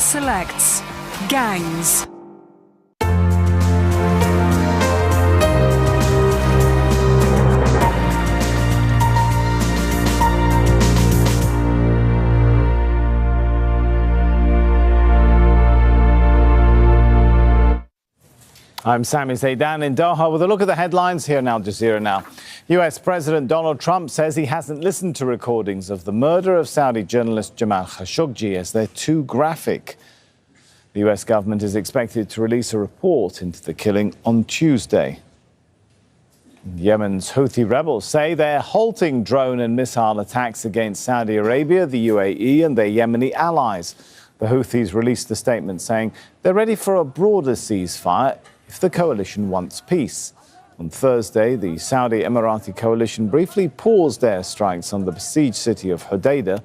Jazeera selects Gangs. I'm Sami Zaidan in Doha with a look at the headlines here in Al Jazeera now. US President Donald Trump says he hasn't listened to recordings of the murder of Saudi journalist Jamal Khashoggi as they're too graphic. The US government is expected to release a report into the killing on Tuesday. Yemen's Houthi rebels say they're halting drone and missile attacks against Saudi Arabia, the UAE and their Yemeni allies. The Houthis released a statement saying they're ready for a broader ceasefire if the coalition wants peace. On Thursday, the Saudi Emirati coalition briefly paused airstrikes on the besieged city of Hodeidah.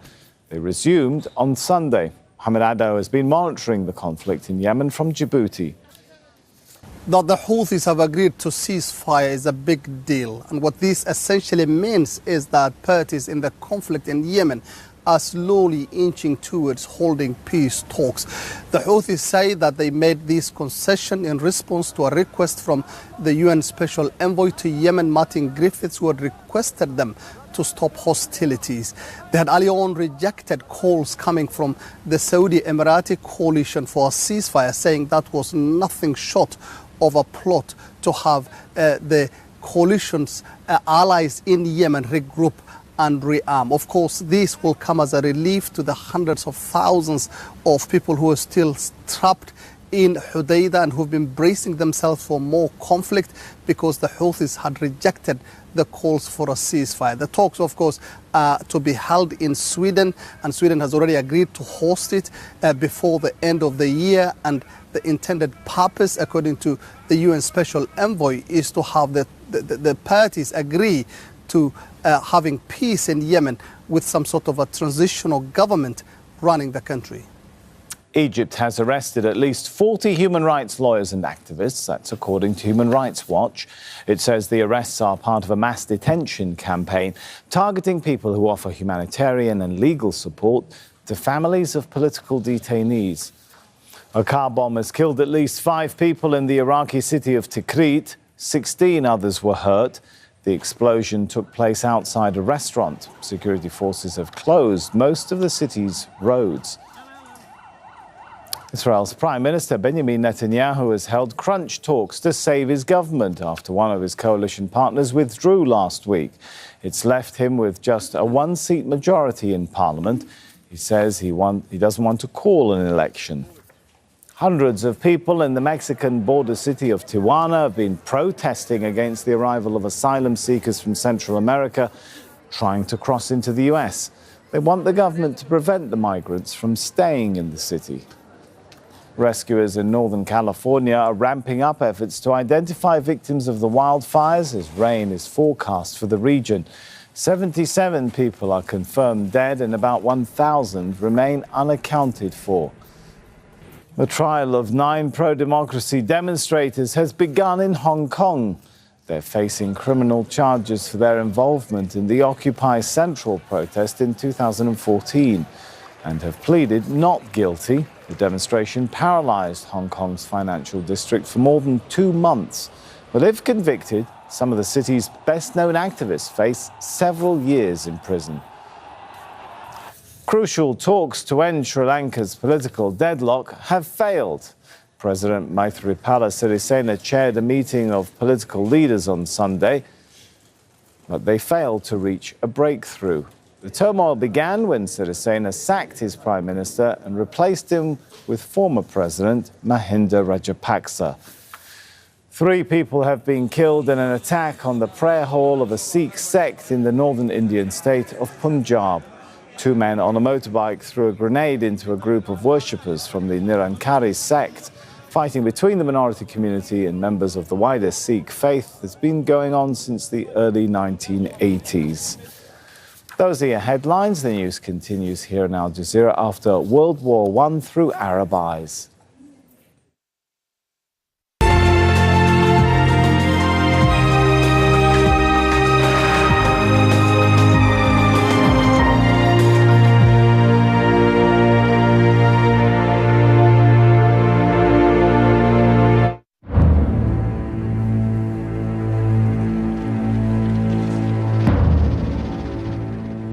They resumed on Sunday. Mohammed Addo has been monitoring the conflict in Yemen from Djibouti. That the Houthis have agreed to ceasefire is a big deal. And what this essentially means is that parties in the conflict in Yemen are slowly inching towards holding peace talks. The Houthis say that they made this concession in response to a request from the UN Special Envoy to Yemen, Martin Griffiths, who had requested them to stop hostilities. They had earlier on rejected calls coming from the Saudi Emirati coalition for a ceasefire, saying that was nothing short of a plot to have the coalition's allies in Yemen regroup and rearm. Of course, this will come as a relief to the hundreds of thousands of people who are still trapped in Hodeidah and who've been bracing themselves for more conflict because the Houthis had rejected the calls for a ceasefire. The talks, of course, are to be held in Sweden, and Sweden has already agreed to host it before the end of the year. And the intended purpose, according to the UN Special Envoy, is to have the parties agree to having peace in Yemen with some sort of a transitional government running the country. Egypt has arrested at least 40 human rights lawyers and activists. That's according to Human Rights Watch. It says the arrests are part of a mass detention campaign targeting people who offer humanitarian and legal support to families of political detainees. A car bomb has killed at least 5 people in the Iraqi city of Tikrit. 16 others were hurt. The explosion took place outside a restaurant. Security forces have closed most of the city's roads. Israel's Prime Minister Benjamin Netanyahu has held crunch talks to save his government after one of his coalition partners withdrew last week. It's left him with just a one-seat majority in parliament. He says he doesn't want to call an election. Hundreds of people in the Mexican border city of Tijuana have been protesting against the arrival of asylum seekers from Central America trying to cross into the US. They want the government to prevent the migrants from staying in the city. Rescuers in Northern California are ramping up efforts to identify victims of the wildfires as rain is forecast for the region. 77 people are confirmed dead and about 1,000 remain unaccounted for. The trial of 9 pro-democracy demonstrators has begun in Hong Kong. They're facing criminal charges for their involvement in the Occupy Central protest in 2014 and have pleaded not guilty. The demonstration paralyzed Hong Kong's financial district for more than 2 months. But if convicted, some of the city's best-known activists face several years in prison. Crucial talks to end Sri Lanka's political deadlock have failed. President Maithripala Sirisena chaired a meeting of political leaders on Sunday, but they failed to reach a breakthrough. The turmoil began when Sirisena sacked his prime minister and replaced him with former President Mahinda Rajapaksa. 3 people have been killed in an attack on the prayer hall of a Sikh sect in the northern Indian state of Punjab. 2 men on a motorbike threw a grenade into a group of worshippers from the Nirankari sect. Fighting between the minority community and members of the wider Sikh faith has been going on since the early 1980s. Those are your headlines. The news continues here in Al Jazeera after World War I through Arab eyes.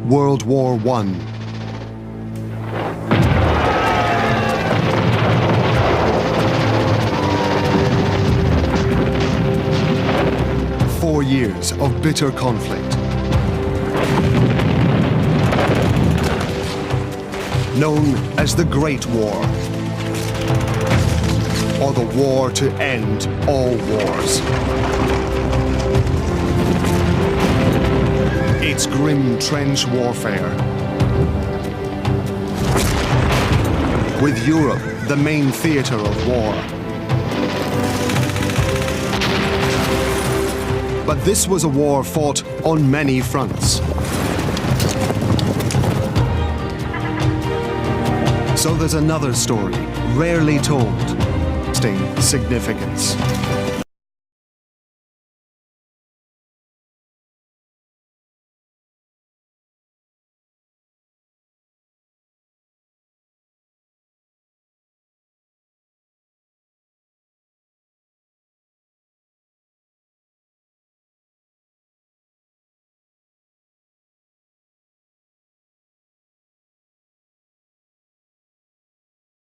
World War I. Four years of bitter conflict. Known as the Great War, or the war to end all wars. It's grim trench warfare, with Europe the main theatre of war. But this was a war fought on many fronts. So there's another story, rarely told, significance.